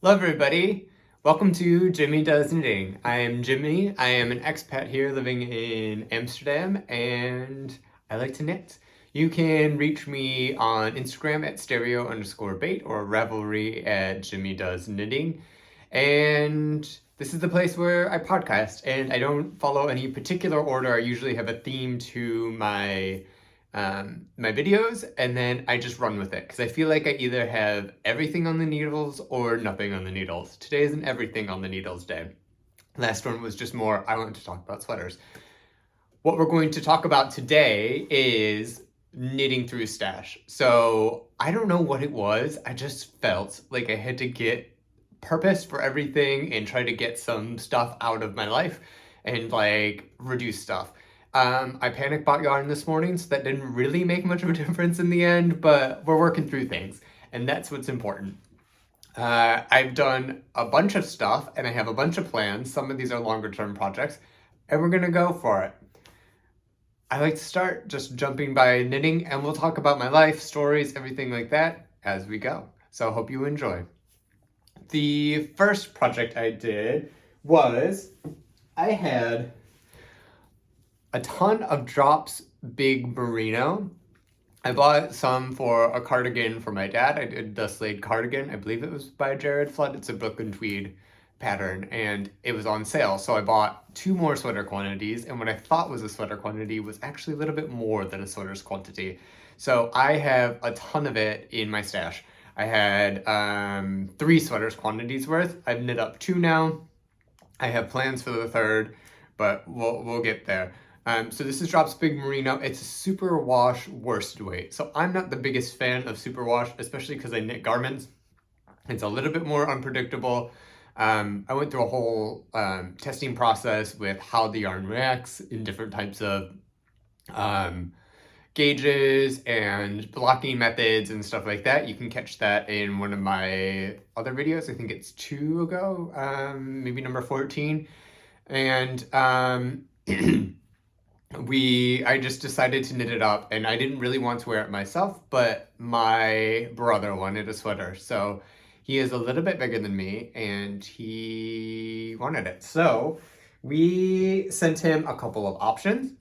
Hello everybody, welcome to Jimmy Does Knitting. I am Jimmy, I am an expat here living in Amsterdam and I like to knit. You can reach me on Instagram at stereo_bait or Ravelry at Jimmy Does Knitting. And this is the place where I podcast and I don't follow any particular order. I usually have a theme to my videos and then I just run with it because I feel like I either have everything on the needles or nothing on the needles. Today is an everything on the needles day. Last one was just more, I wanted to talk about sweaters. What we're going to talk about today is knitting through stash. So I don't know what it was. I just felt like I had to get purpose for everything and try to get some stuff out of my life and like reduce stuff. I panic bought yarn this morning, so that didn't really make much of a difference in the end, but we're working through things, and that's what's important. I've done a bunch of stuff, and I have a bunch of plans. Some of these are longer term projects, and we're gonna go for it. I like to start just jumping by knitting, and we'll talk about my life, stories, everything like that as we go. So I hope you enjoy. The first project I did was I had a ton of drops big merino. I bought some for a cardigan for my dad. I did the Slade cardigan. I believe it was by Jared Flood. It's a book and tweed pattern and it was on sale. So I bought 2 more sweater quantities and what I thought was a sweater quantity was actually a little bit more than a sweater's quantity. So I have a ton of it in my stash. I had 3 sweaters quantities worth. I've knit up 2 now. I have plans for the 3rd, but we'll get there. So this is Drops Big Merino. It's a super wash worsted weight. So I'm not the biggest fan of super wash, especially because I knit garments. It's a little bit more unpredictable. I went through a whole testing process with how the yarn reacts in different types of gauges and blocking methods and stuff like that. You can catch that in one of my other videos. I think it's 2 ago, maybe number 14. And I just decided to knit it up and I didn't really want to wear it myself, but my brother wanted a sweater. So he is a little bit bigger than me and he wanted it. So we sent him a couple of options.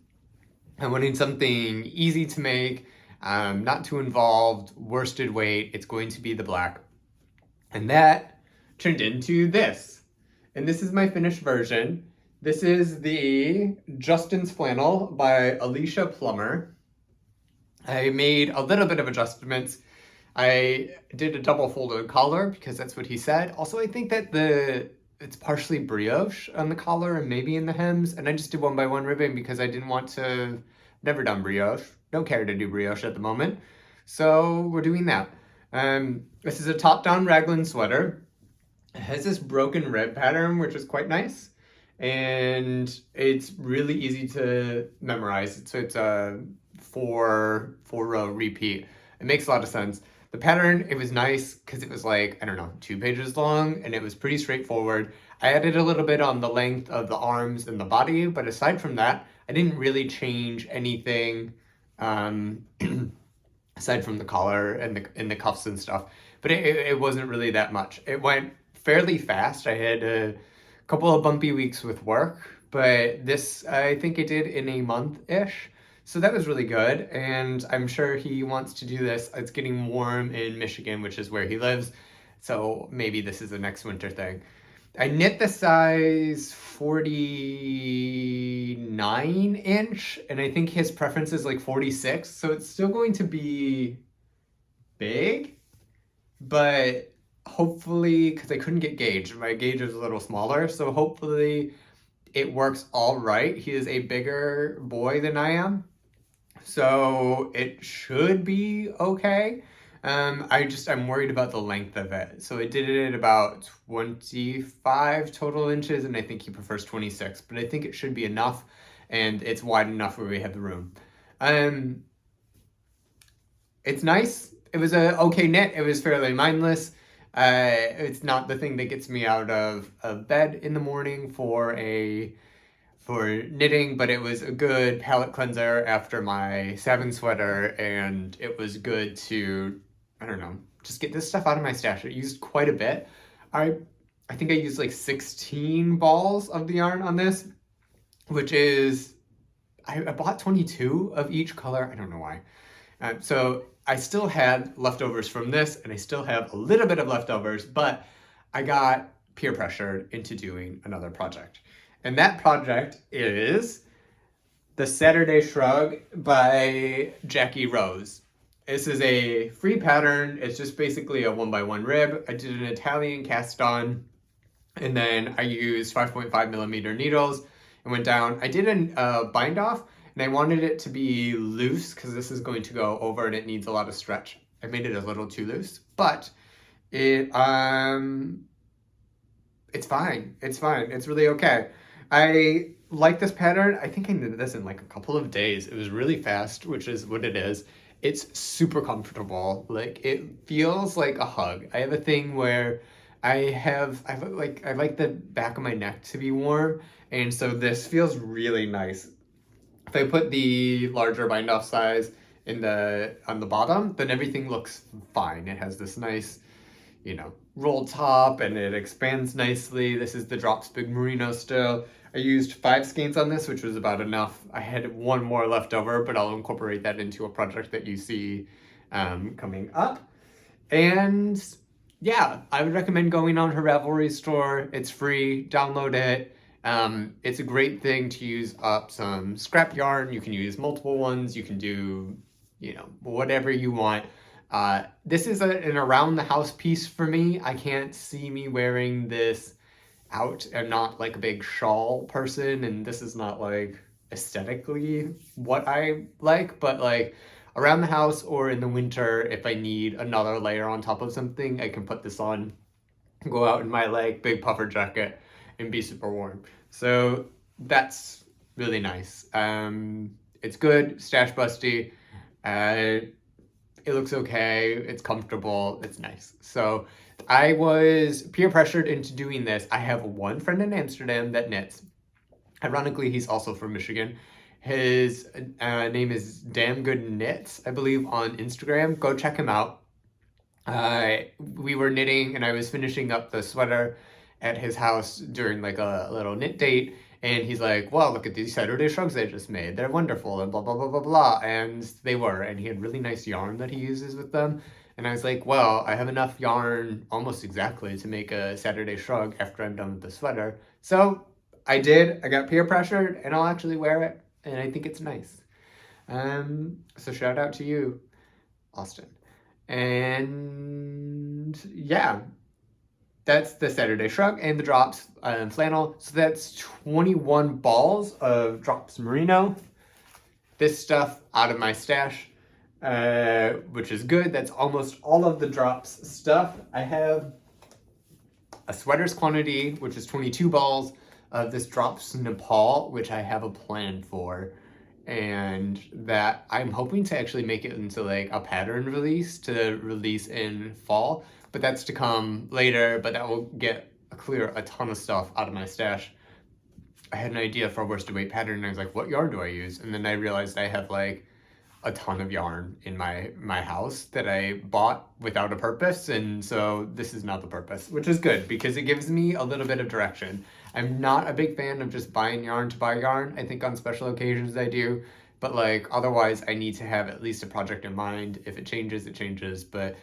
I wanted something easy to make, not too involved, worsted weight. It's going to be the black. And that turned into this. And this is my finished version. This is the Justin's Flannel by Alicia Plummer. I made a little bit of adjustments. I did a double folded collar because that's what he said. Also, I think that it's partially brioche on the collar and maybe in the hems. And I just did 1x1 ribbing because I didn't want to, never done brioche. Don't care to do brioche at the moment. So we're doing that. This is a top-down raglan sweater. It has this broken rib pattern, which is quite nice. And it's really easy to memorize. So it's a 4-row repeat. It makes a lot of sense. The pattern, it was nice because it was like, I don't know, 2 pages long and it was pretty straightforward. I added a little bit on the length of the arms and the body, but aside from that, I didn't really change anything aside from the collar and the cuffs and stuff. But it wasn't really that much. It went fairly fast. I had a couple of bumpy weeks with work, but this I think I did in a month-ish. So that was really good, and I'm sure he wants to do this. It's getting warm in Michigan, which is where he lives, so maybe this is a next winter thing. I knit the size 49 inch, and I think his preference is like 46, so it's still going to be big, but hopefully, because I couldn't get gauge, my gauge is a little smaller, so hopefully it works all right. He is a bigger boy than I am, so it should be okay. I'm worried about the length of it. So I did it at about 25 total inches, and I think he prefers 26, but I think it should be enough, and it's wide enough where we have the room. It's nice. It was a okay knit. It was fairly mindless. It's not the thing that gets me out of bed in the morning for knitting, but it was a good palette cleanser after my Savin sweater, and it was good to, I don't know, just get this stuff out of my stash. It used quite a bit. I think I used like 16 balls of the yarn on this, which is, I bought 22 of each color. I don't know why. So I still had leftovers from this, and I still have a little bit of leftovers, but I got peer pressured into doing another project. And that project is the Saturday Shrug by Jackie Rose. This is a free pattern. It's just basically a 1x1 rib. I did an Italian cast on, and then I used 5.5 millimeter needles and went down. I did a bind off, and I wanted it to be loose because this is going to go over and it needs a lot of stretch. I made it a little too loose, but it's fine. It's fine. It's really okay. I like this pattern. I think I did this in like a couple of days. It was really fast, which is what it is. It's super comfortable. Like, it feels like a hug. I have a thing where I like the back of my neck to be warm, and so this feels really nice. If I put the larger bind off size on the bottom, then everything looks fine. It has this nice, roll top, and it expands nicely. This is the Drops Big Merino still. I used 5 skeins on this, which was about enough. I had one more left over, but I'll incorporate that into a project that you see coming up. And yeah, I would recommend going on her Ravelry store. It's free, download it. It's a great thing to use up some scrap yarn. You can use multiple ones. You can do, whatever you want. This is an around the house piece for me. I can't see me wearing this out. I'm not like a big shawl person, and this is not like aesthetically what I like, but like around the house or in the winter, if I need another layer on top of something, I can put this on, go out in my like big puffer jacket and be super warm. So that's really nice. It's good, stash busty. It looks okay, it's comfortable, it's nice. So I was peer pressured into doing this. I have one friend in Amsterdam that knits. Ironically, he's also from Michigan. His name is Damn Good Knits, I believe, on Instagram. Go check him out. We were knitting, and I was finishing up the sweater at his house during like a little knit date, and he's like, well, look at these Saturday shrugs I just made. They're wonderful, and blah, blah, blah, blah, blah. And they were, and he had really nice yarn that he uses with them. And I was like, well, I have enough yarn almost exactly to make a Saturday shrug after I'm done with the sweater. So I did. I got peer pressured, and I'll actually wear it, and I think it's nice. So shout out to you, Austin. And yeah, that's the Saturday Shrug and the Drops Flannel. So that's 21 balls of Drops Merino. This stuff out of my stash, which is good. That's almost all of the Drops stuff. I have a sweater's quantity, which is 22 balls of this Drops Nepal, which I have a plan for. And that I'm hoping to actually make it into like a pattern release to release in fall, but that's to come later. But that will clear a ton of stuff out of my stash. I had an idea for a worsted weight pattern, and I was like, what yarn do I use? And then I realized I have like a ton of yarn in my house that I bought without a purpose, and so this is not the purpose, which is good because it gives me a little bit of direction. I'm not a big fan of just buying yarn to buy yarn. I think on special occasions I do, but like otherwise I need to have at least a project in mind. If it changes, it changes, but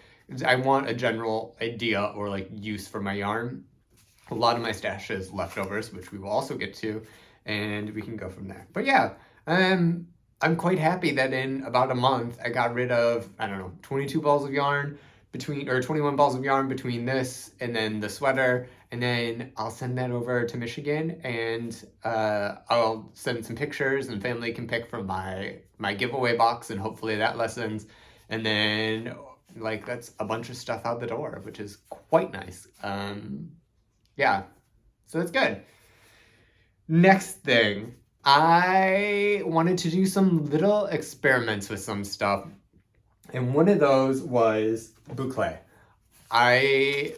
I want a general idea or like use for my yarn. A lot of my stash is leftovers, which we will also get to, and we can go from there. But yeah, I'm quite happy that in about a month I got rid of, 22 balls of yarn or 21 balls of yarn between this and then the sweater, and then I'll send that over to Michigan, and I'll send some pictures, and family can pick from my giveaway box, and hopefully that lessens, and then like that's a bunch of stuff out the door, which is quite nice. Yeah, so that's good. Next thing, I wanted to do some little experiments with some stuff, and one of those was Boucle. I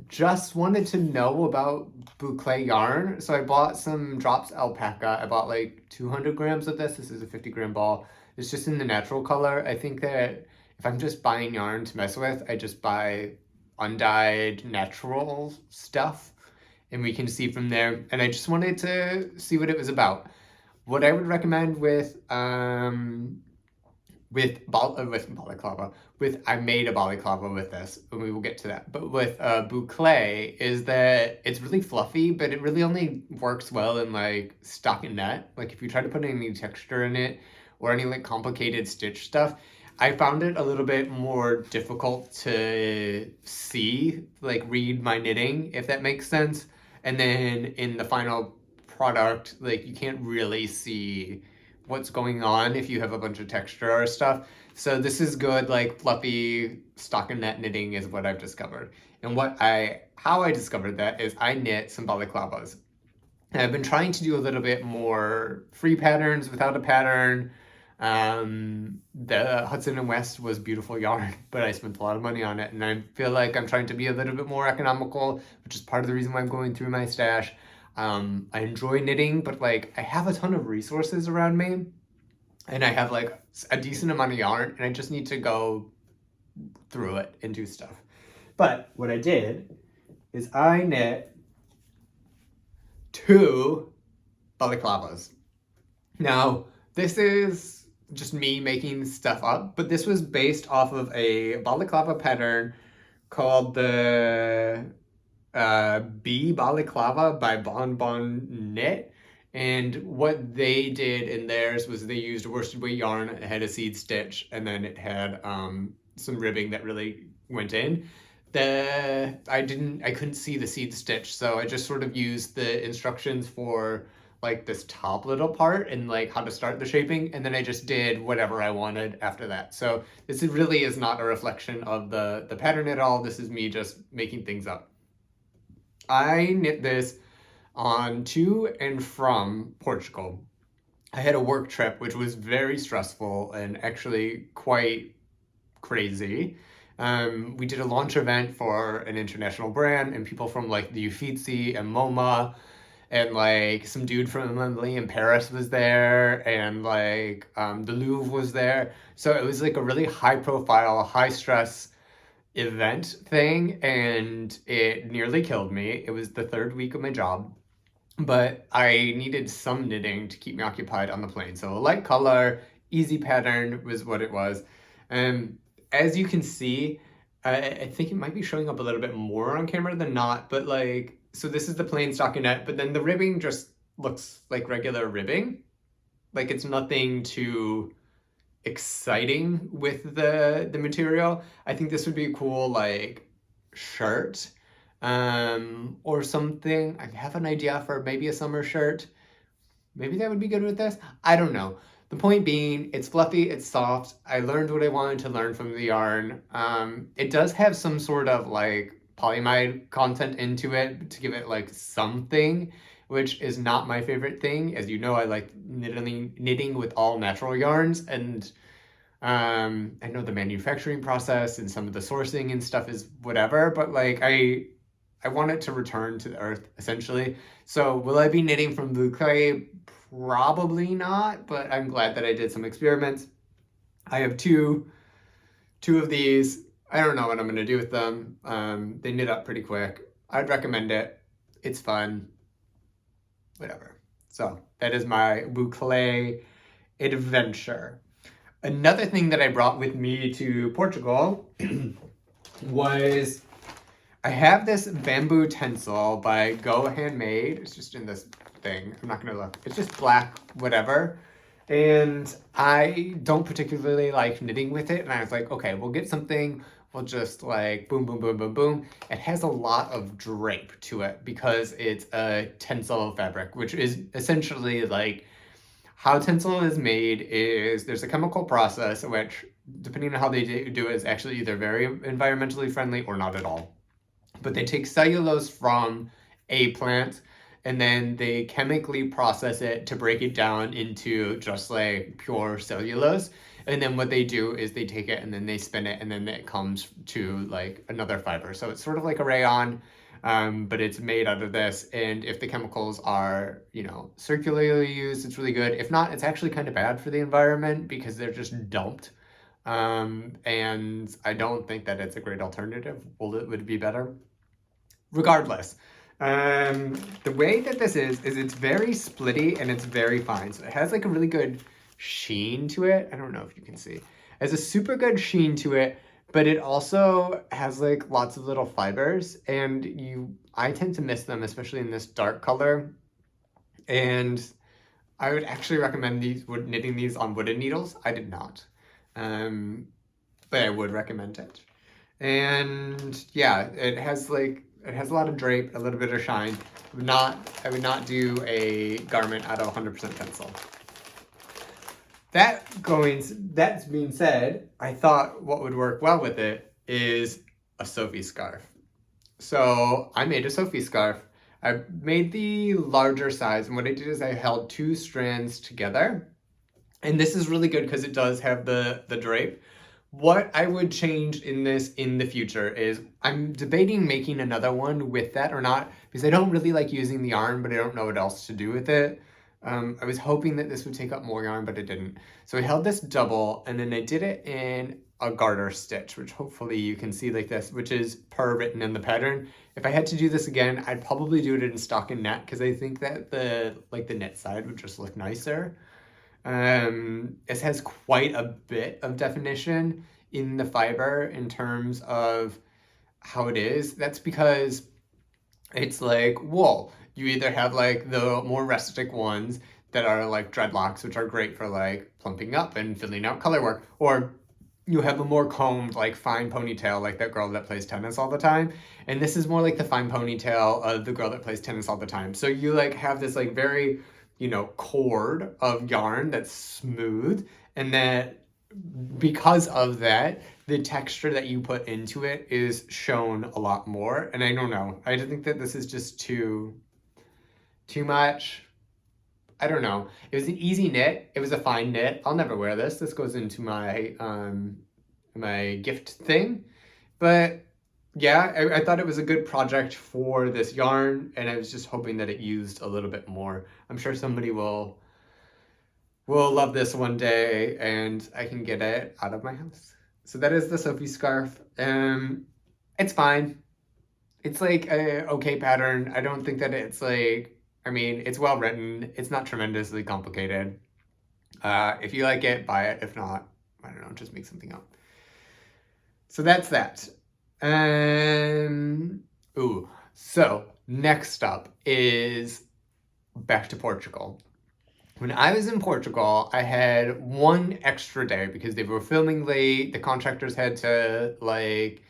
just wanted to know about Boucle yarn, so I bought some Drops Alpaca. I bought like 200 grams of this. This is a 50-gram ball. It's just in the natural color. I think that if I'm just buying yarn to mess with, I just buy undyed natural stuff, and we can see from there. And I just wanted to see what it was about. What I would recommend with balaclava, I made a balaclava with this, and we will get to that. But with Boucle is that it's really fluffy, but it really only works well in like stockinette. Like if you try to put any texture in it or any like complicated stitch stuff, I found it a little bit more difficult to see, like read my knitting, if that makes sense. And then in the final product, like you can't really see what's going on if you have a bunch of texture or stuff. So this is good, like fluffy stockinette knitting is what I've discovered. And how I discovered that is I knit some balaclavas. And I've been trying to do a little bit more free patterns without a pattern. The Hudson and West was beautiful yarn, but I spent a lot of money on it, and I feel like I'm trying to be a little bit more economical, which is part of the reason why I'm going through my stash. I enjoy knitting, but like I have a ton of resources around me, and I have like a decent amount of yarn, and I just need to go through it and do stuff. But what I did is I knit 2 balaclavas. Now, this is just me making stuff up, but this was based off of a balaclava pattern called the BBalaclava by Bon Bon Knit. And what they did in theirs was they used worsted weight yarn. It had a seed stitch, and then it had some ribbing that really went in. I couldn't see the seed stitch, so I just sort of used the instructions for like this top little part and like how to start the shaping, and then I just did whatever I wanted after that. So this really is not a reflection of the pattern at all. This is me just making things up. I knit this on to and from Portugal. I had a work trip which was very stressful and actually quite crazy. We did a launch event for an international brand, and people from like the Uffizi and MoMA, and like some dude from Emily in Paris was there, and like the Louvre was there. So it was like a really high profile, high stress event thing, and it nearly killed me. It was the 3rd week of my job, but I needed some knitting to keep me occupied on the plane. So a light color, easy pattern was what it was. As you can see, I think it might be showing up a little bit more on camera than not, but like, so this is the plain stockinette, but then the ribbing just looks like regular ribbing. Like it's nothing too exciting with the material. I think this would be a cool like shirt or something. I have an idea for maybe a summer shirt. Maybe that would be good with this. I don't know. The point being, it's fluffy, it's soft. I learned what I wanted to learn from the yarn. It does have some sort of like polyamide content into it to give it like something, which is not my favorite thing. As you know, I like knitting with all natural yarns, and I know the manufacturing process and some of the sourcing and stuff is whatever, but like I want it to return to the earth essentially. So will I be knitting from Boucle? Probably not, but I'm glad that I did some experiments. I have two of these. I don't know what I'm going to do with them. They knit up pretty quick. I'd recommend it. It's fun. Whatever. So that is my Boucle adventure. Another thing that I brought with me to Portugal was I have this bamboo Tencil by Go Handmade. It's just in this thing. I'm not going to look. It's just black, whatever. And I don't particularly like knitting with it. And I was like, okay, we'll get something. We'll just like boom, boom, boom, boom, boom. It has a lot of drape to it because it's a Tencil fabric, which is essentially like how Tencil is made is there's a chemical process which, depending on how they do it, is actually either very environmentally friendly or not at all. But they take cellulose from a plant, and then they chemically process it to break it down into just like pure cellulose. And then what they do is they take it and then they spin it, and then it comes to like another fiber. So it's sort of like a rayon, but it's made out of this. And if the chemicals are, circularly used, it's really good. If not, it's actually kind of bad for the environment because they're just dumped And I don't think that it's a great alternative. Would it be better? Regardless, the way that this is it's very splitty and it's very fine. So it has like a really good sheen to it. I don't know if you can see. It has a super good sheen to it, but it also has like lots of little fibers, and I tend to miss them, especially in this dark color. And I would actually recommend knitting these on wooden needles. I did not, but I would recommend it. And yeah, it has a lot of drape, a little bit of shine. I would not do a garment out of 100% Tencil. That being said, I thought what would work well with it is a Sofie scarf. So I made a Sofie scarf. I made the larger size, and what I did is I held 2 strands together. And this is really good because it does have the drape. What I would change in this in the future is I'm debating making another one with that or not, because I don't really like using the yarn, but I don't know what else to do with it. I was hoping that this would take up more yarn, but it didn't. So I held this double, and then I did it in a garter stitch, which hopefully you can see like this, which is Purl written in the pattern. If I had to do this again, I'd probably do it in stockinette, because I think that the knit side would just look nicer. It has quite a bit of definition in the fiber in terms of how it is. That's because it's like wool. You either have like the more rustic ones that are like dreadlocks, which are great for like plumping up and filling out color work, or you have a more combed, like fine ponytail, like that girl that plays tennis all the time. And this is more like the fine ponytail of the girl that plays tennis all the time. So you like have this like very, cord of yarn that's smooth, and that because of that, the texture that you put into it is shown a lot more. And I don't know. I think that this is just too much. I don't know. It was an easy knit. It was a fine knit. I'll never wear this. This goes into my my gift thing. But yeah, I thought it was a good project for this yarn, and I was just hoping that it used a little bit more. I'm sure somebody will love this one day, and I can get it out of my house. So that is the Sofie scarf. It's fine. It's like a okay pattern. I don't think that it's like, I mean, it's well written. It's not tremendously complicated. If you like it, buy it. If not, I don't know, just make something up. So that's that. So next up is back to Portugal. When I was in Portugal, I had one extra day because they were filming late. The contractors had to like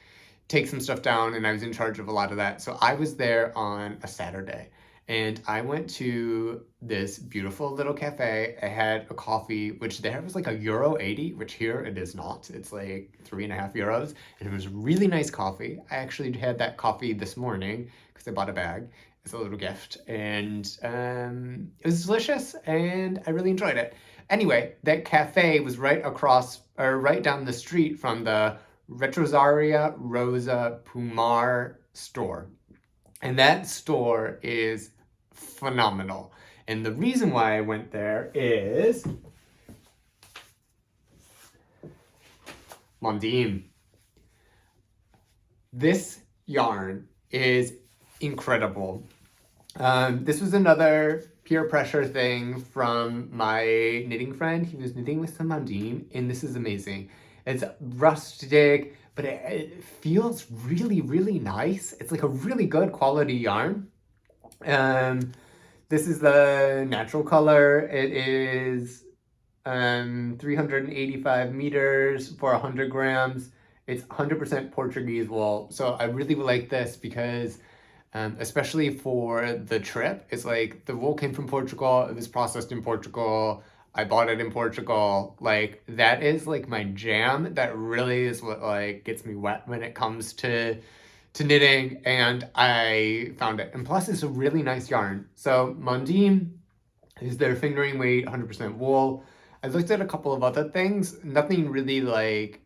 take some stuff down, and I was in charge of a lot of that. So I was there on a Saturday, and I went to this beautiful little cafe. I had a coffee, which there was like €1.80, which here it is not. It's like €3.50, and it was really nice coffee. I actually had that coffee this morning because I bought a bag as a little gift, and it was delicious, and I really enjoyed it. Anyway, that cafe was right down the street from the Retrosaria Rosa Pumar store. And that store is phenomenal. And the reason why I went there is Mondim. This yarn is incredible. This was another peer pressure thing from my knitting friend. He was knitting with some Mondim, and this is amazing. It's rustic, but it feels really, really nice. It's like a really good quality yarn. This is the natural color. It is 385 meters for 100 grams. It's 100% Portuguese wool. So I really like this because especially for the trip, it's like the wool came from Portugal. It was processed in Portugal. I bought it in Portugal. Like that is like my jam. That really is what like gets me wet when it comes to knitting, and I found it. And plus it's a really nice yarn. So Mondim is their fingering weight, 100% wool. I looked at a couple of other things. Nothing really like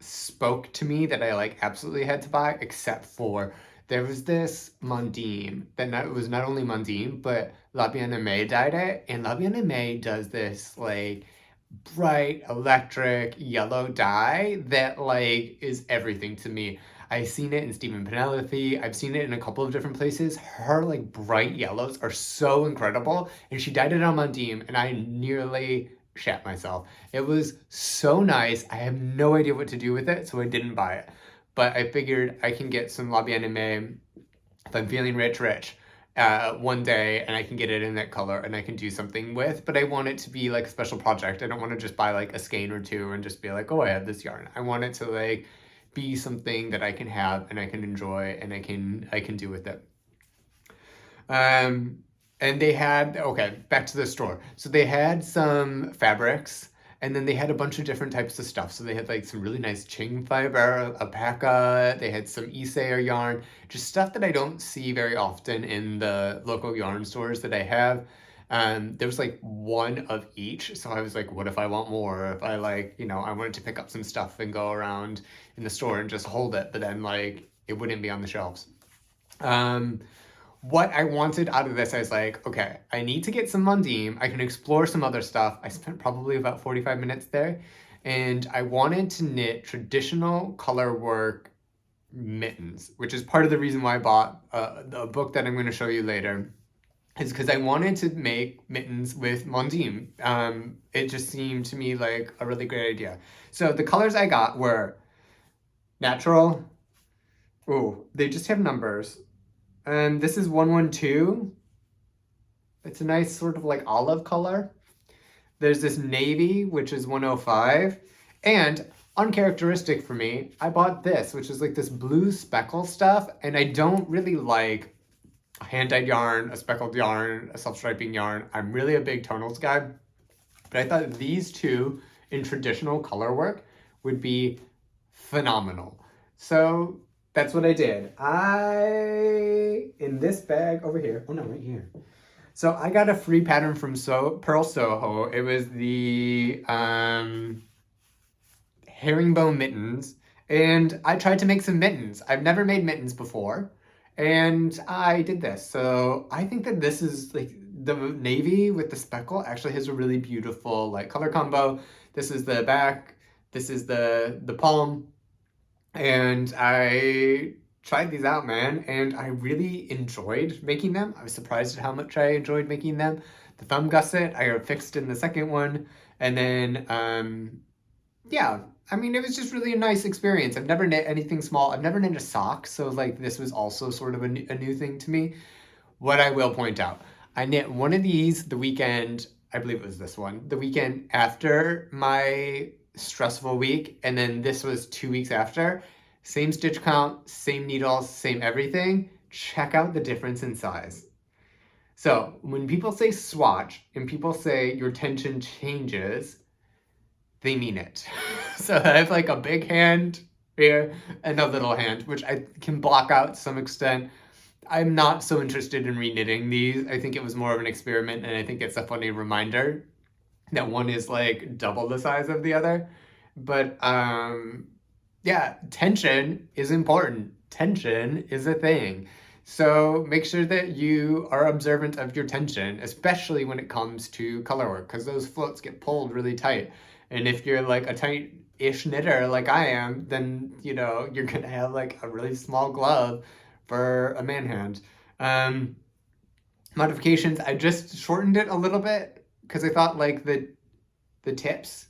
spoke to me that I like absolutely had to buy, except for there was this Mondim that was not only Mondim, but La Bien-Aimée dyed it, and La Bien-Aimée does this like bright electric yellow dye that like is everything to me. I've seen it in Stephen Penelope. I've seen it in a couple of different places. Her like bright yellows are so incredible, and she dyed it on Mondim, and I nearly shat myself. It was so nice. I have no idea what to do with it, so I didn't buy it. But I figured I can get some La Bien-Aimée if I'm feeling rich, one day, and I can get it in that color and I can do something with, but I want it to be like a special project. I don't want to just buy like a skein or two and just be like, oh, I have this yarn. I want it to like be something that I can have and I can enjoy and I can do with it. And they had, okay, back to the store. So they had some fabrics, and then they had a bunch of different types of stuff. So they had like some really nice Ching fiber, alpaca, they had some Isair yarn, just stuff that I don't see very often in the local yarn stores that I have. There was like one of each. So I was like, what if I want more? If I like, I wanted to pick up some stuff and go around in the store and just hold it, but then like it wouldn't be on the shelves. Um, what I wanted out of this, I was like, okay, I need to get some Mondim. I can explore some other stuff. I spent probably about 45 minutes there, and I wanted to knit traditional color work mittens, which is part of the reason why I bought the book that I'm going to show you later, is because I wanted to make mittens with Mondim. It just seemed to me like a really great idea. So the colors I got were natural. Oh, they just have numbers. This is 112. It's a nice sort of like olive color. There's this navy, which is 105. And uncharacteristic for me, I bought this, which is like this blue speckle stuff. And I don't really like a hand-dyed yarn, a speckled yarn, a self-striping yarn. I'm really a big tonals guy. But I thought these two in traditional color work would be phenomenal. So that's what I did. In this bag over here, oh no, right here. So I got a free pattern from Purl Soho. It was the Herringbone mittens, and I tried to make some mittens. I've never made mittens before, and I did this. So I think that this is like the navy with the speckle actually has a really beautiful like color combo. This is the back, this is the palm, and I tried these out, man, and I really enjoyed making them. I was surprised at how much I enjoyed making them. The thumb gusset I fixed in the second one, and then yeah, I mean, it was just really a nice experience. I've never knit anything small. I've never knit a sock, so like this was also sort of a new thing to me. What I will point out, I knit one of these the weekend, I believe it was this one, the weekend after my stressful week, and then this was 2 weeks after. Same stitch count, same needles, same everything. Check out the difference in size. So when people say swatch and people say your tension changes, they mean it. So I have like a big hand here and a little hand, which I can block out to some extent. I'm not so interested in reknitting these. I think it was more of an experiment, and I think it's a funny reminder that one is like double the size of the other. But yeah, tension is important. Tension is a thing. So make sure that you are observant of your tension, especially when it comes to color work, because those floats get pulled really tight. And if you're like a tight-ish knitter like I am, then, you're gonna have like a really small glove for a man hand. Modifications, I just shortened it a little bit because I thought like the tips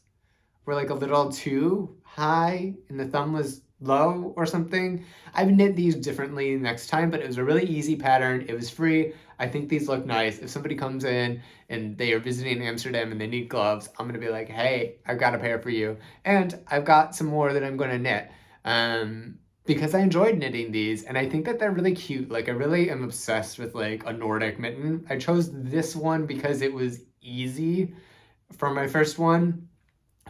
were like a little too high and the thumb was low or something. I've knit these differently next time, but it was a really easy pattern. It was free. I think these look nice. If somebody comes in and they are visiting Amsterdam and they need gloves, I'm gonna be like, hey, I've got a pair for you. And I've got some more that I'm gonna knit. Because I enjoyed knitting these, and I think that they're really cute. Like, I really am obsessed with like a Nordic mitten. I chose this one because it was easy for my first one.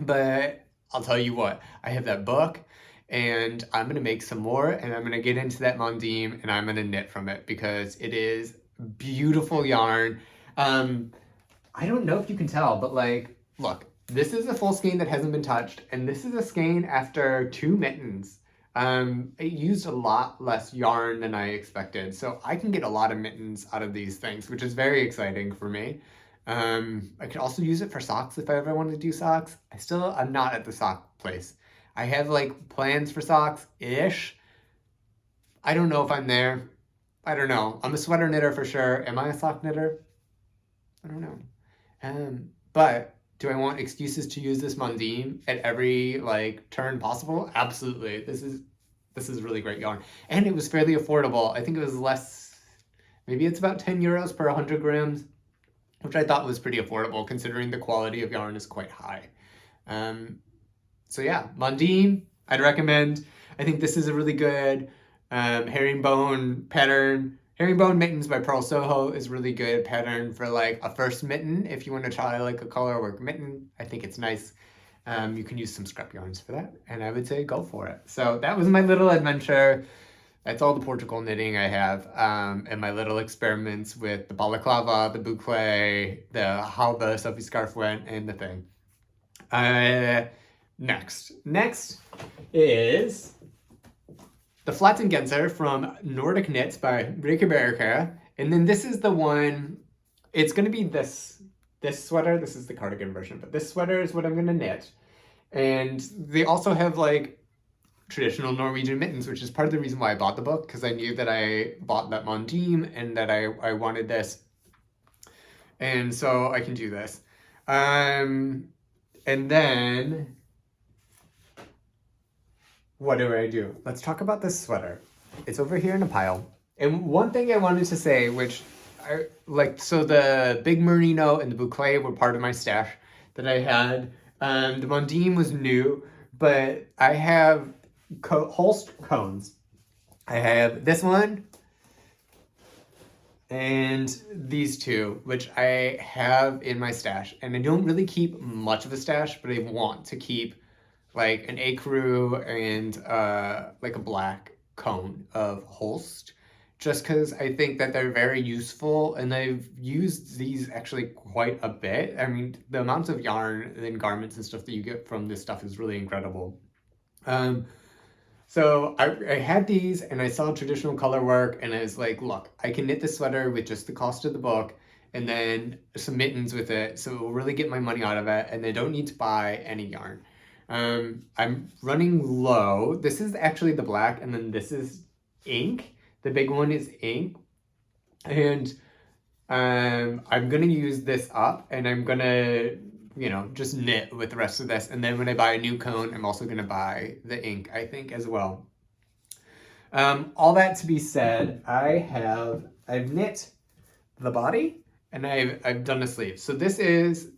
But I'll tell you what, I have that book, and I'm gonna make some more, and I'm gonna get into that Mondim, and I'm gonna knit from it because it is beautiful yarn. I don't know if you can tell, but like, look, this is a full skein that hasn't been touched, and this is a skein after 2 mittens. It used a lot less yarn than I expected, so I can get a lot of mittens out of these things, which is very exciting for me. I could also use it for socks if I ever wanted to do socks. I'm not at the sock place. I have like plans for socks-ish. I don't know if I'm there. I don't know. I'm a sweater knitter for sure. Am I a sock knitter? I don't know. But do I want excuses to use this Mondim at every like turn possible? Absolutely. This is really great yarn. And it was fairly affordable. I think it was less, maybe it's about 10 euros per 100 grams, which I thought was pretty affordable considering the quality of yarn is quite high. So yeah, Mondim, I'd recommend. I think this is a really good herringbone pattern. Herringbone Mittens by Purl Soho is really good pattern for like a first mitten. If you want to try like a colorwork mitten, I think it's nice. You can use some scrap yarns for that, and I would say go for it. So that was my little adventure. That's all the Portugal knitting I have, and my little experiments with the Balaclava, the Boucle, how the Sofie scarf went, and the thing. Next is the Flatten Genser from Nordic Knits by Berge. And then this is the one, it's going to be this sweater. This is the cardigan version, but this sweater is what I'm going to knit. And they also have like traditional Norwegian mittens, which is part of the reason why I bought the book, because I knew that I bought that Mondim and that I wanted this. And so I can do this. And then what do I do? Let's talk about this sweater. It's over here in a pile. And one thing I wanted to say, which I like, so the big Marino and the Boucle were part of my stash that I had. The Mondim was new, but I have Holst cones. I have this one and these two, which I have in my stash. And I don't really keep much of a stash, but I want to keep like an Ecru and like a black cone of Holst, just because I think that they're very useful, and I've used these actually quite a bit. I mean, the amounts of yarn and garments and stuff that you get from this stuff is really incredible. So I had these and I saw traditional color work and I was like, look, I can knit this sweater with just the cost of the book and then some mittens with it, so it will really get my money out of it, and I don't need to buy any yarn. I'm running low. This is actually the black, and then this is ink. The big one is ink. And I'm gonna use this up, and I'm gonna, just knit with the rest of this. And then when I buy a new cone, I'm also gonna buy the ink, I think, as well. All that to be said, I've knit the body, and I've done a sleeve. So this is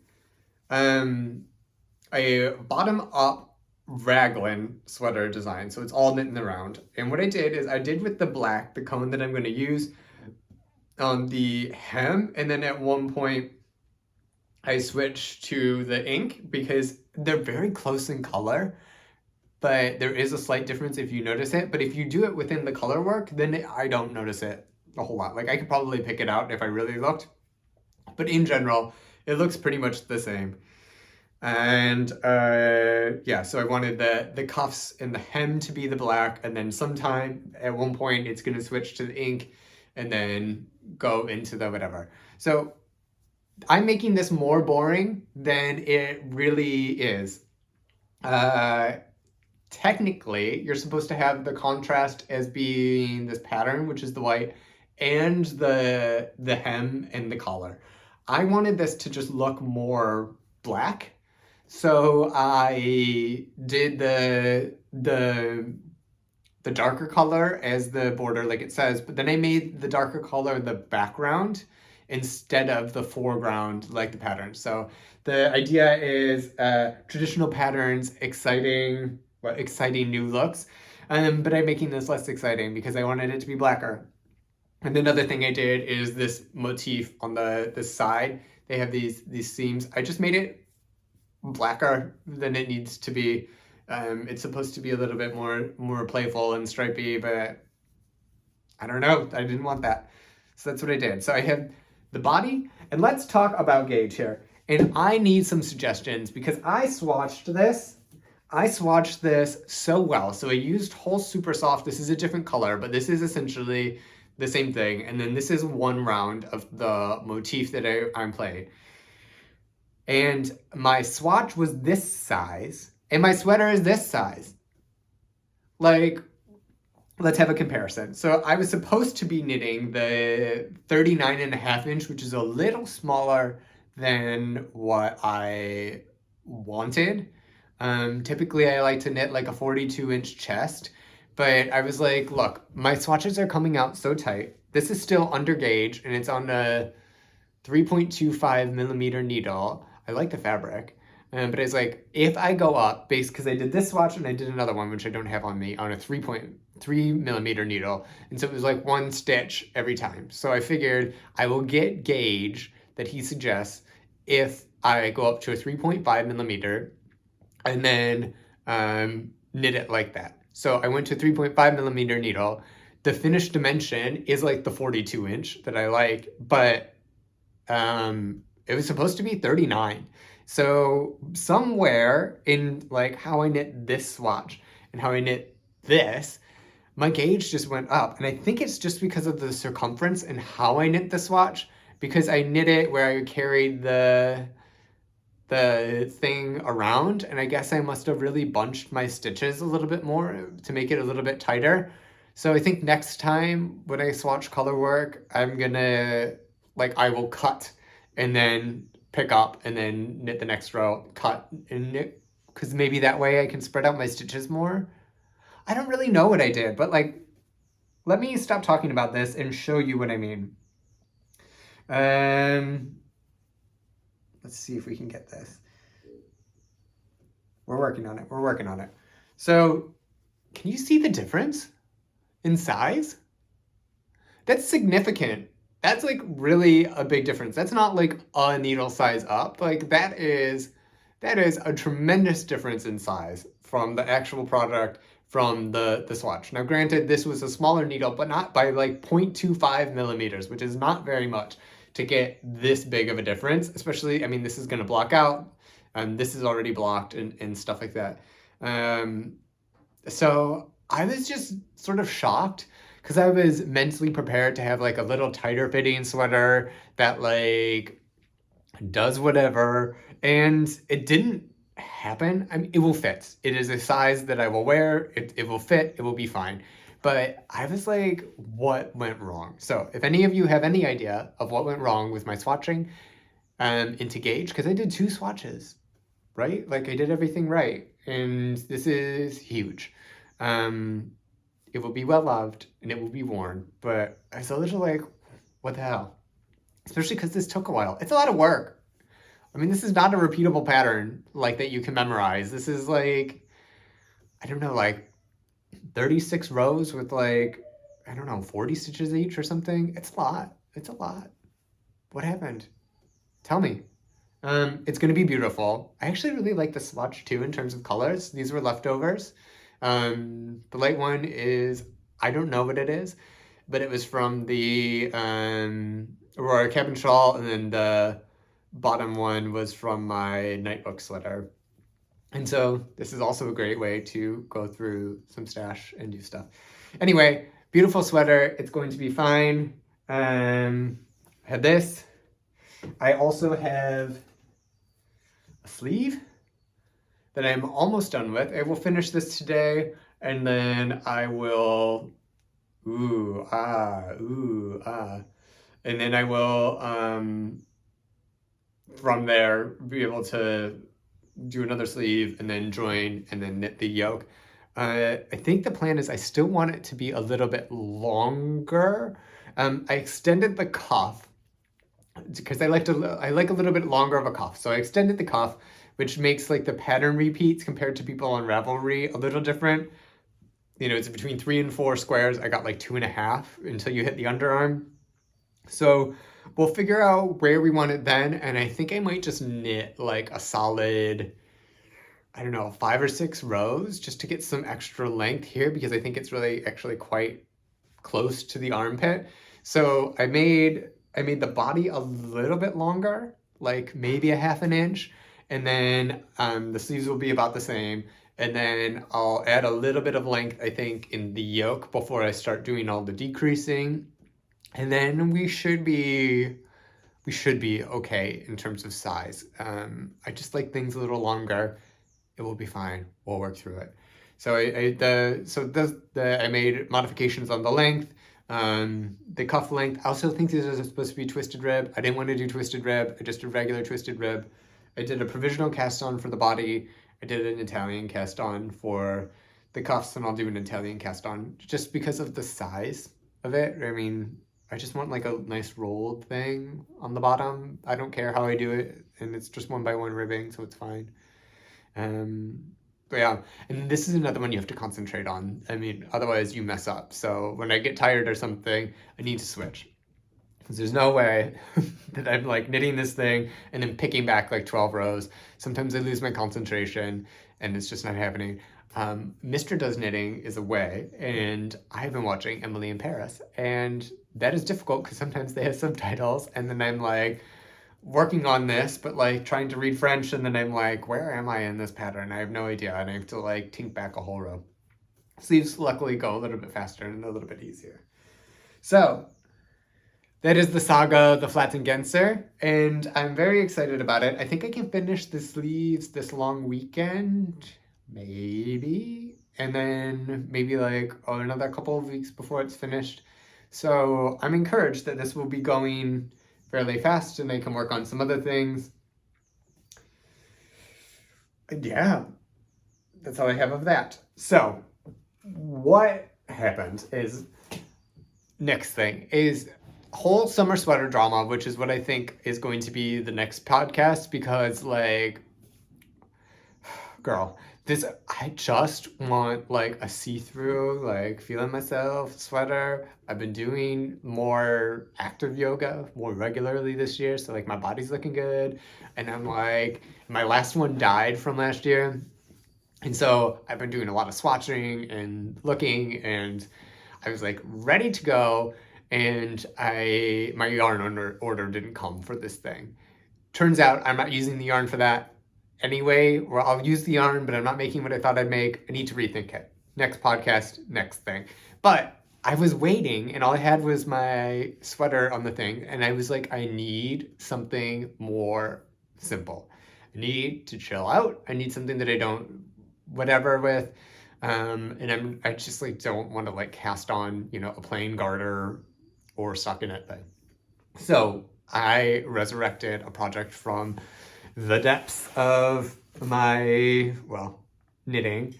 a bottom-up raglan sweater design, so it's all knit in the round. And what I did is I did with the black, the cone that I'm going to use on the hem, and then at one point I switched to the ink because they're very close in color, but there is a slight difference if you notice it. But if you do it within the color work, then I don't notice it a whole lot. Like I could probably pick it out if I really looked, but in general, it looks pretty much the same. And yeah, so I wanted the cuffs and the hem to be the black, and then sometime at one point it's going to switch to the ink and then go into the whatever. So I'm making this more boring than it really is. Technically, you're supposed to have the contrast as being this pattern, which is the white, and the hem and the collar. I wanted this to just look more black. So I did the darker color as the border, like it says, but then I made the darker color the background instead of the foreground, like the pattern. So the idea is traditional patterns, exciting new looks, but I'm making this less exciting because I wanted it to be blacker. And another thing I did is this motif on the side. They have these seams. I just made it blacker than it needs to be. It's supposed to be a little bit more playful and stripy, but I don't know. I didn't want that. So that's what I did. So I have the body, and let's talk about gauge here. And I need some suggestions because I swatched this so well. So I used Holst Supersoft. This is a different color, but this is essentially the same thing. And then this is one round of the motif that I'm playing. And my swatch was this size, and my sweater is this size. Like, let's have a comparison. So I was supposed to be knitting the 39.5 inch, which is a little smaller than what I wanted. Typically I like to knit like a 42-inch chest, but I was like, look, my swatches are coming out so tight. This is still under gauge, and it's on a 3.25 millimeter needle. I like the fabric. But it's like, if I go up, because I did this swatch and I did another one, which I don't have on me, on a 3.3 millimeter needle. And so it was like one stitch every time. So I figured I will get gauge that he suggests if I go up to a 3.5 millimeter and then knit it like that. So I went to 3.5 millimeter needle. The finished dimension is like the 42 inch that I like, but it was supposed to be 39. So somewhere in like how I knit this swatch and how I knit this, my gauge just went up. And I think it's just because of the circumference and how I knit the swatch, because I knit it where I carried the thing around, and I guess I must have really bunched my stitches a little bit more to make it a little bit tighter. So I think next time when I swatch color work, I'm gonna, like, I will cut and then pick up and then knit the next row, cut and knit, because maybe that way I can spread out my stitches more. I don't really know what I did, but like, let me stop talking about this and show you what I mean. Let's see if we can get this. We're working on it. We're working on it. So, can you see the difference in size? That's significant. That's like really a big difference. That's not like a needle size up. Like that is a tremendous difference in size from the actual product from the swatch. Now, granted, this was a smaller needle, but not by like 0.25 millimeters, which is not very much to get this big of a difference, especially, I mean, this is going to block out, and this is already blocked and stuff like that. So I was just sort of shocked because I was mentally prepared to have like a little tighter fitting sweater that like does whatever, and it didn't happen. I mean, it will fit. It is a size that I will wear. It will fit. It will be fine. But I was like, what went wrong? So if any of you have any idea of what went wrong with my swatching into gauge, because I did 2 swatches, right? Like I did everything right. And this is huge. It will be well loved and it will be worn. But I was a little like, what the hell? Especially because this took a while. It's a lot of work. I mean, this is not a repeatable pattern like that you can memorize. This is like, I don't know, like 36 rows with like, I don't know, 40 stitches each or something. It's a lot. It's a lot. What happened? Tell me. It's going to be beautiful. I actually really like the swatch too in terms of colors. These were leftovers. The light one is, I don't know what it is, but it was from the Aurora Cabin Shawl, and then the bottom one was from my Nightbook sweater. And so this is also a great way to go through some stash and do stuff. Anyway, beautiful sweater. It's going to be fine. I have this. I also have a sleeve that I'm almost done with. I will finish this today, and then I will, and then I will, from there, be able to do another sleeve and then join and then knit the yoke. I think the plan is I still want it to be a little bit longer. I extended the cuff because I like a little bit longer of a cuff. So I extended the cuff, which makes like the pattern repeats compared to people on Ravelry a little different. You know, it's between 3 and 4 squares. I got like 2.5 until you hit the underarm. So we'll figure out where we want it then. And I think I might just knit like a solid, I don't know, 5 or 6 rows just to get some extra length here, because I think it's really actually quite close to the armpit. So I made the body a little bit longer, like maybe a 1/2 inch. And then the sleeves will be about the same. And then I'll add a little bit of length, I think, in the yoke before I start doing all the decreasing. And then we should be we should be okay in terms of size. I just like things a little longer. It will be fine. We'll work through it. So I made modifications on the length, the cuff length. I also think these are supposed to be twisted rib. I didn't want to do twisted rib. I just did regular twisted rib. I did a provisional cast on for the body. I did an Italian cast on for the cuffs, and I'll do an Italian cast on just because of the size of it. I mean, I just want like a nice rolled thing on the bottom. I don't care how I do it, and it's just 1x1 ribbing, so it's fine. But yeah, and this is another one you have to concentrate on. I mean, otherwise you mess up. So when I get tired or something, I need to switch. Because there's no way that I'm like knitting this thing and then picking back like 12 rows. Sometimes I lose my concentration and it's just not happening. Mr. Does Knitting is away, and I've been watching Emily in Paris, and that is difficult because sometimes they have subtitles, and then I'm like working on this, but like trying to read French, and then I'm like, where am I in this pattern? I have no idea, and I have to like tink back a whole row. Sleeves luckily go a little bit faster and a little bit easier. So that is the saga, the Flatten Genser, and I'm very excited about it. I think I can finish the sleeves this long weekend, maybe, and then maybe like another couple of weeks before it's finished. So I'm encouraged that this will be going fairly fast and I can work on some other things. And yeah, that's all I have of that. So what happened is, next thing is whole summer sweater drama, which is what I think is going to be the next podcast, because like, girl, I just want like a see-through, like feeling myself sweater. I've been doing more active yoga more regularly this year, so like my body's looking good, and I'm like, my last one died from last year, and so I've been doing a lot of swatching and looking, and I was like ready to go, and my yarn order didn't come for this thing. Turns out I'm not using the yarn for that anyway, or I'll use the yarn, but I'm not making what I thought I'd make. I need to rethink it. Next podcast, next thing. But I was waiting, and all I had was my sweater on the thing, and I was like, I need something more simple. I need to chill out. I need something that I don't whatever with. And I just like don't want to like cast on, a plain garter or stockinette thing. So I resurrected a project from the depths of my, knitting,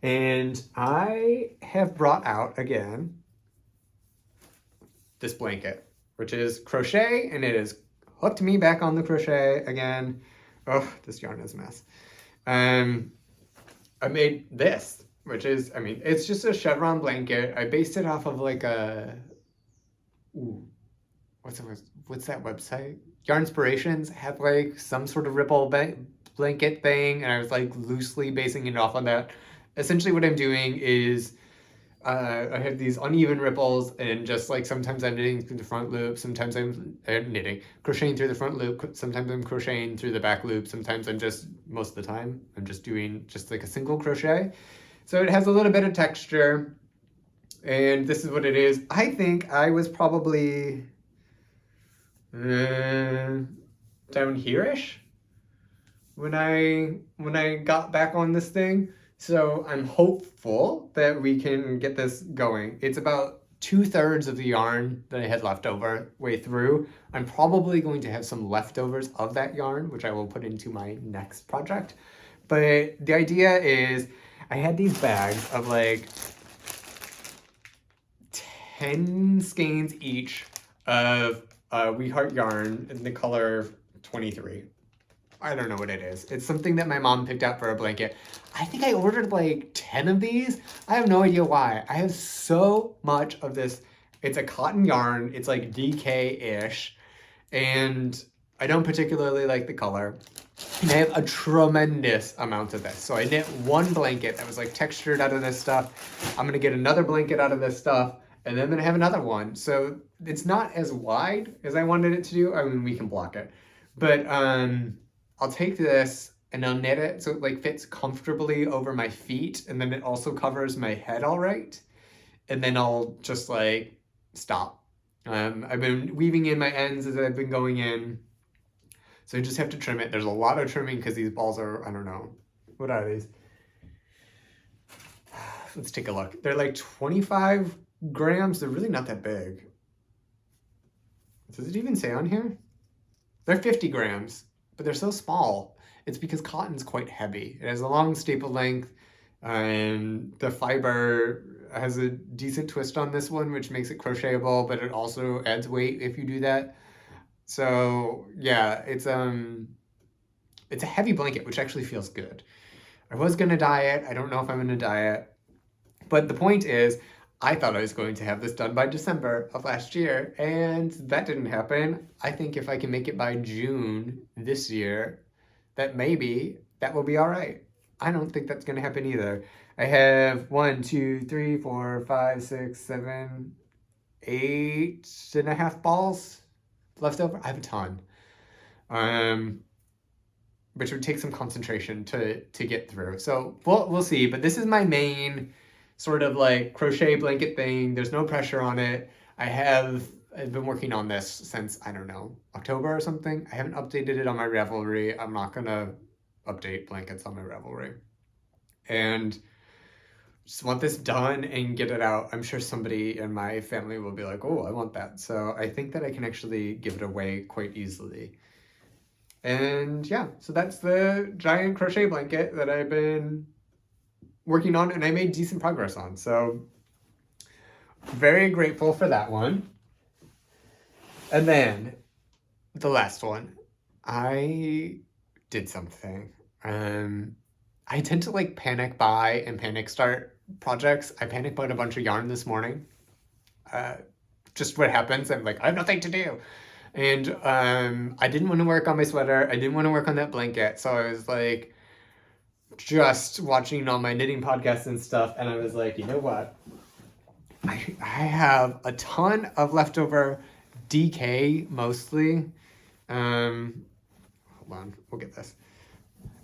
and I have brought out again this blanket, which is crochet, and it has hooked me back on the crochet again. Oh, this yarn is a mess. I made this, which is, it's just a Chevron blanket. I based it off of like what's that website? Yarnspirations had like some sort of ripple blanket thing, and I was like loosely basing it off on that. Essentially what I'm doing is I have these uneven ripples, and just like sometimes I'm knitting through the front loop, sometimes I'm crocheting through the front loop, sometimes I'm crocheting through the back loop, sometimes most of the time, I'm just doing just like a single crochet. So it has a little bit of texture, and this is what it is. I think I was probably down here-ish when I got back on this thing. So I'm hopeful that we can get this going. It's about 2/3 of the yarn that I had left over way through. I'm probably going to have some leftovers of that yarn, which I will put into my next project. But the idea is I had these bags of like 10 skeins each of We Heart yarn in the color 23. I don't know what it is. It's something that my mom picked out for a blanket. I think I ordered like 10 of these. I have no idea why. I have so much of this. It's a cotton yarn. It's like DK-ish. And I don't particularly like the color. And I have a tremendous amount of this. So I knit one blanket that was like textured out of this stuff. I'm gonna get another blanket out of this stuff, and then I'm gonna have another one. So it's not as wide as I wanted it to do. I mean, we can block it. But I'll take this and I'll knit it so it like fits comfortably over my feet, and then it also covers my head all right. And then I'll just like stop I've been weaving in my ends as I've been going in. So I just have to trim it. There's a lot of trimming because these balls are, I don't know. What are these? Let's take a look. They're like 25 grams. They're really not that big. Does it even say on here? They're 50 grams, but they're so small. It's because cotton's quite heavy. It has a long staple length, and the fiber has a decent twist on this one, which makes it crochetable, but it also adds weight if you do that. So yeah, it's a heavy blanket, which actually feels good. I was gonna dye it. I don't know if I'm gonna dye it. But the point is, I thought I was going to have this done by December of last year, and that didn't happen. I think if I can make it by June this year, that maybe that will be all right. I don't think that's going to happen either. I have 1, 2, 3, 4, 5, 6, 7, 8.5 balls left over. I have a ton. Which would take some concentration to get through. So we'll see. But this is my main sort of like crochet blanket thing. There's no pressure on it. I've been working on this since, I don't know, October or something. I haven't updated it on my Ravelry. I'm not gonna update blankets on my Ravelry. And just want this done and get it out. I'm sure somebody in my family will be like, oh, I want that. So I think that I can actually give it away quite easily. And yeah, so that's the giant crochet blanket that I've been working on and I made decent progress on. So very grateful for that one. And then the last one, I did something. I tend to like panic buy and panic start projects. I panic bought a bunch of yarn this morning. Just what happens. I'm like, I have nothing to do. And I didn't want to work on my sweater. I didn't want to work on that blanket. So I was like, just watching all my knitting podcasts and stuff. And I was like, you know what? I have a ton of leftover DK mostly. Hold on, we'll get this.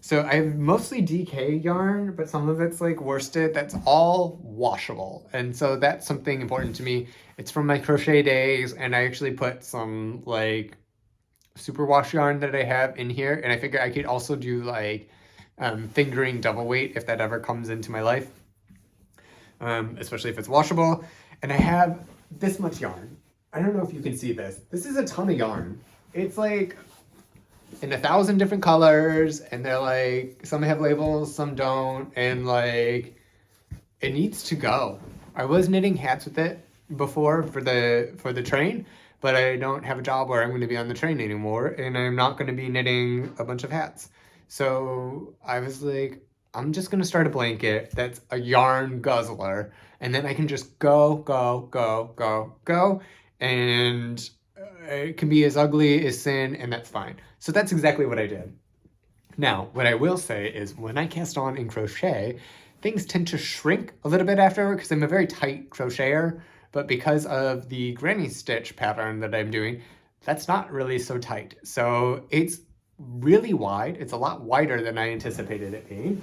So I have mostly DK yarn, but some of it's like worsted. That's all washable. And so that's something important to me. It's from my crochet days, and I actually put some like superwash yarn that I have in here. And I figure I could also do like fingering double weight if that ever comes into my life, especially if it's washable. And I have this much yarn. I don't know if you can see this. This is a ton of yarn. It's like in 1,000 different colors, and they're like, some have labels, some don't, and like it needs to go. I was knitting hats with it before for the train, but I don't have a job where I'm going to be on the train anymore, and I'm not going to be knitting a bunch of hats. So I was like, I'm just going to start a blanket that's a yarn guzzler, and then I can just go, go, go, go, go, and it can be as ugly as sin, and that's fine. So that's exactly what I did. Now, what I will say is when I cast on in crochet, things tend to shrink a little bit after because I'm a very tight crocheter, but because of the granny stitch pattern that I'm doing, that's not really so tight. So it's really wide. It's a lot wider than I anticipated it being.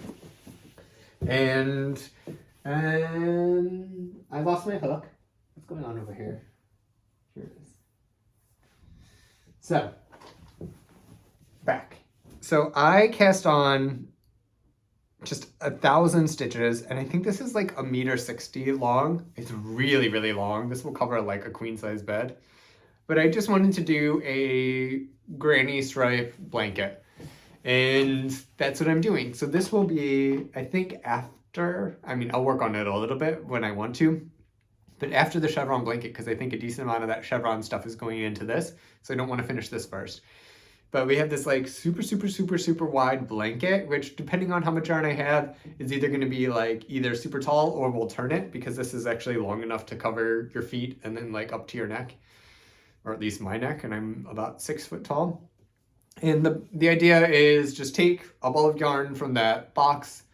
And I lost my hook. What's going on over here? Here it is. So, back. So I cast on just 1,000 stitches, and I think this is like 1.60 meters long. It's really, really long. This will cover like a queen size bed. But I just wanted to do a granny stripe blanket, and that's what I'm doing. So this will be, I think after, I mean, I'll work on it a little bit when I want to, but after the chevron blanket, because I think a decent amount of that chevron stuff is going into this, so I don't want to finish this first. But we have this like super, super, super, super wide blanket, which depending on how much yarn I have, is either going to be like either super tall or we'll turn it because this is actually long enough to cover your feet and then like up to your neck, or at least my neck, and I'm about 6 foot tall. And the idea is just take a ball of yarn from that box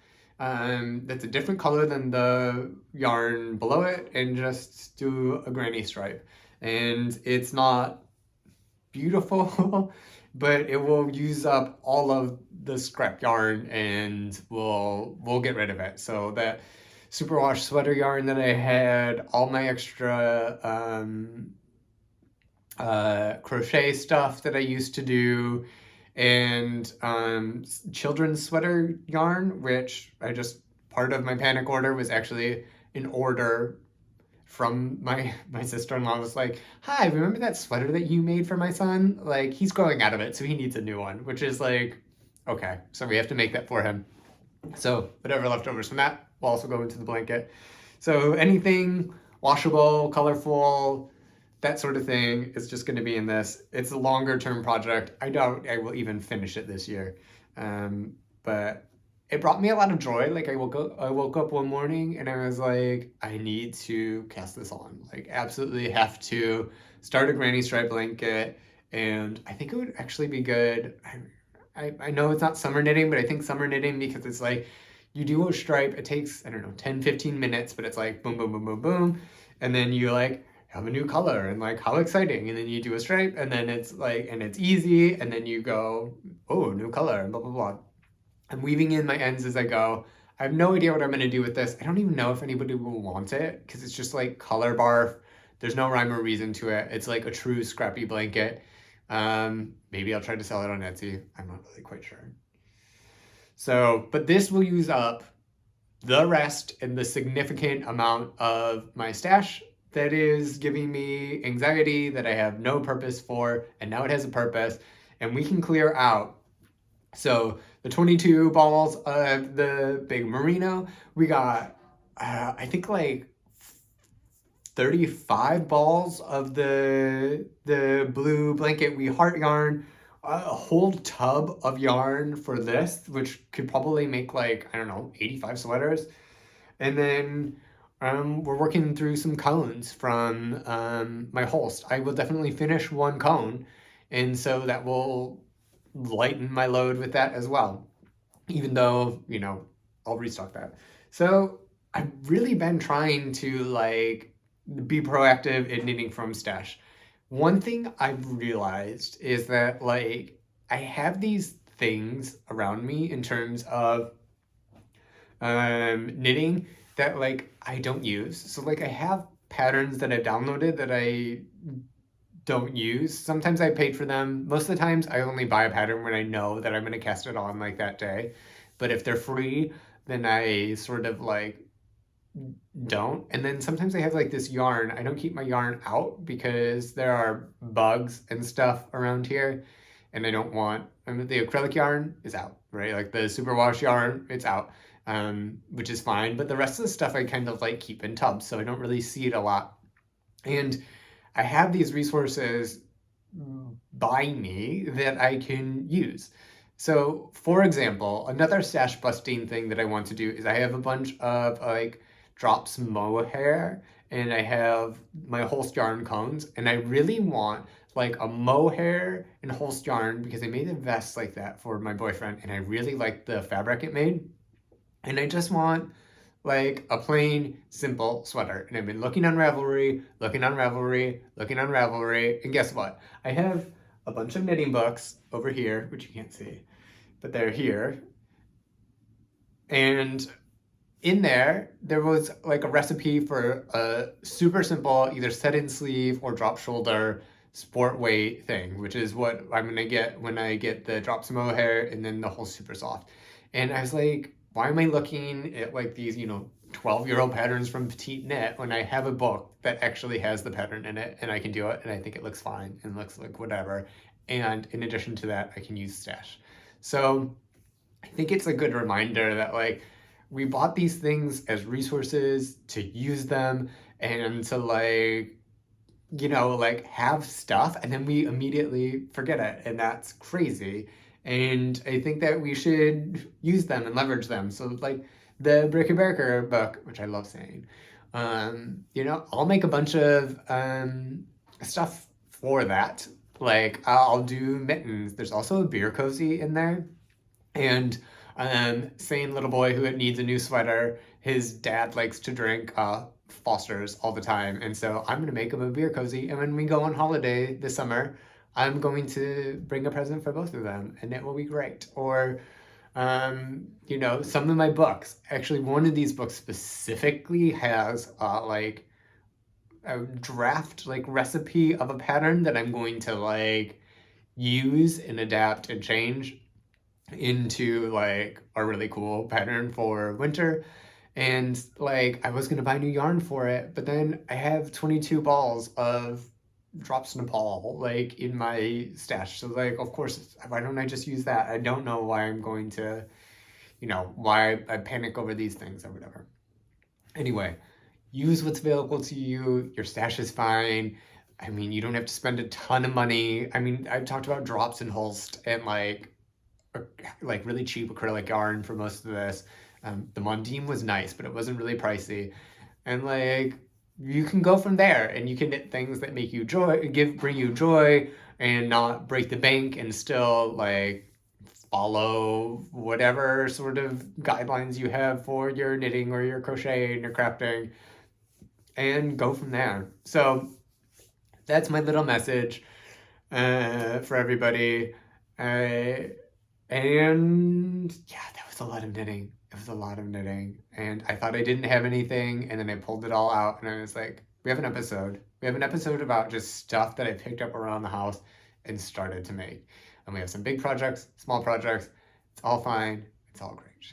that's a different color than the yarn below it and just do a granny stripe. And it's not beautiful, but it will use up all of the scrap yarn and we'll get rid of it. So that superwash sweater yarn that I had, all my extra crochet stuff that I used to do, and children's sweater yarn, which part of my panic order was actually an order from my sister-in-law. Was like, hi, remember that sweater that you made for my son? Like, he's growing out of it, so he needs a new one, which is like, okay, so we have to make that for him. So whatever leftovers from that will also go into the blanket. So anything washable, colorful, that sort of thing is just going to be in this. It's a longer term project. I doubt I will even finish it this year. But it brought me a lot of joy. Like I woke up one morning and I was like, I need to cast this on. Like absolutely have to start a granny stripe blanket. And I think it would actually be good. I know it's not summer knitting, but I think summer knitting because it's like you do a stripe, it takes, I don't know, 10, 15 minutes, but it's like boom, boom, boom, boom, boom. And then you like have a new color and like how exciting. And then you do a stripe and then it's like, and it's easy. And then you go, oh, new color and blah, blah, blah. I'm weaving in my ends as I go. I have no idea what I'm going to do with this. I don't even know if anybody will want it because it's just like color barf. There's no rhyme or reason to it. It's like a true scrappy blanket. Maybe I'll try to sell it on Etsy. I'm not really quite sure. So, but this will use up the rest and the significant amount of my stash that is giving me anxiety that I have no purpose for, and now it has a purpose, and we can clear out. So the 22 balls of the big Merino, we got, I think like 35 balls of the blue blanket we heart yarn, a whole tub of yarn for this, which could probably make like, I don't know, 85 sweaters. And then we're working through some cones from my Holst. I will definitely finish one cone, and so that will lighten my load with that as well, even though, you know, I'll restock that. So I've really been trying to like be proactive in knitting from stash. One thing I've realized is that like I have these things around me in terms of knitting that like I don't use. So like I have patterns that I've downloaded that I don't use. Sometimes I paid for them. Most of the times I only buy a pattern when I know that I'm going to cast it on like that day. But if they're free, then I sort of like don't. And then sometimes I have like this yarn. I don't keep my yarn out because there are bugs and stuff around here. And I don't want, I mean, the acrylic yarn is out, right? Like the superwash yarn, it's out, which is fine. But the rest of the stuff I kind of like keep in tubs, so I don't really see it a lot. And I have these resources by me that I can use. So, for example, another stash busting thing that I want to do is I have a bunch of like drops mohair and I have my Holst yarn cones, and I really want like a mohair and Holst yarn because I made a vest like that for my boyfriend and I really like the fabric it made. And I just want like a plain, simple sweater. And I've been looking on Ravelry, looking on Ravelry, looking on Ravelry, and guess what? I have a bunch of knitting books over here, which you can't see, but they're here. And in there was like a recipe for a super simple, either set-in sleeve or drop shoulder sport weight thing, which is what I'm gonna get when I get the drops mohair and then the whole Supersoft. And I was like, why am I looking at like these, you know, 12-year-old patterns from Petit knit when I have a book that actually has the pattern in it and I can do it and I think it looks fine and looks like whatever. And in addition to that, I can use stash. So I think it's a good reminder that like we bought these things as resources to use them and to like, you know, like have stuff and then we immediately forget it, and that's crazy. And I think that we should use them and leverage them. So like the Berge book, which I love saying, you know, I'll make a bunch of stuff for that. Like I'll do mittens. There's also a beer cozy in there. And same little boy who needs a new sweater, his dad likes to drink Foster's all the time. And so I'm going to make him a beer cozy. And when we go on holiday this summer, I'm going to bring a present for both of them and it will be great. Or, you know, some of my books, actually one of these books specifically has like a draft like recipe of a pattern that I'm going to like use and adapt and change into like a really cool pattern for winter. And like I was gonna buy new yarn for it, but then I have 22 balls of drops Nepal like in my stash. So like of course why don't I just use that? I don't know why I'm going to, why I panic over these things or whatever. Anyway, use what's available to you. Your stash is fine. I mean, you don't have to spend a ton of money. I mean, I've talked about drops and Holst and like really cheap acrylic yarn for most of this. The Mondim was nice, but it wasn't really pricey. And like you can go from there and you can knit things that make you bring you joy and not break the bank and still like follow whatever sort of guidelines you have for your knitting or your crocheting or crafting and go from there. So that's my little message for everybody. And yeah, that was a lot of knitting. It was a lot of knitting. And I thought I didn't have anything. And then I pulled it all out and I was like, we have an episode. We have an episode about just stuff that I picked up around the house and started to make. And we have some big projects, small projects. It's all fine. It's all great.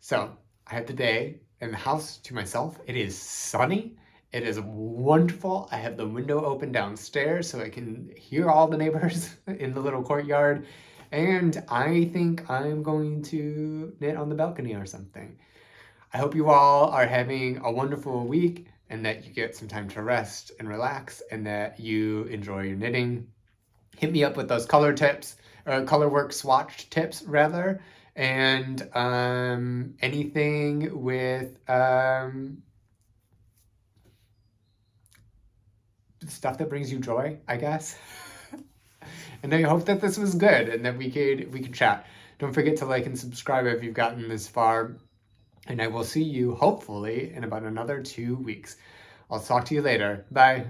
So I have the day in the house to myself. It is sunny. It is wonderful. I have the window open downstairs so I can hear all the neighbors in the little courtyard. And I think I'm going to knit on the balcony or something. I hope you all are having a wonderful week and that you get some time to rest and relax and that you enjoy your knitting. Hit me up with those color tips, or color work swatch tips rather, and anything with stuff that brings you joy, I guess. And I hope that this was good and that we could chat. Don't forget to like and subscribe if you've gotten this far. And I will see you hopefully in about another 2 weeks. I'll talk to you later. Bye.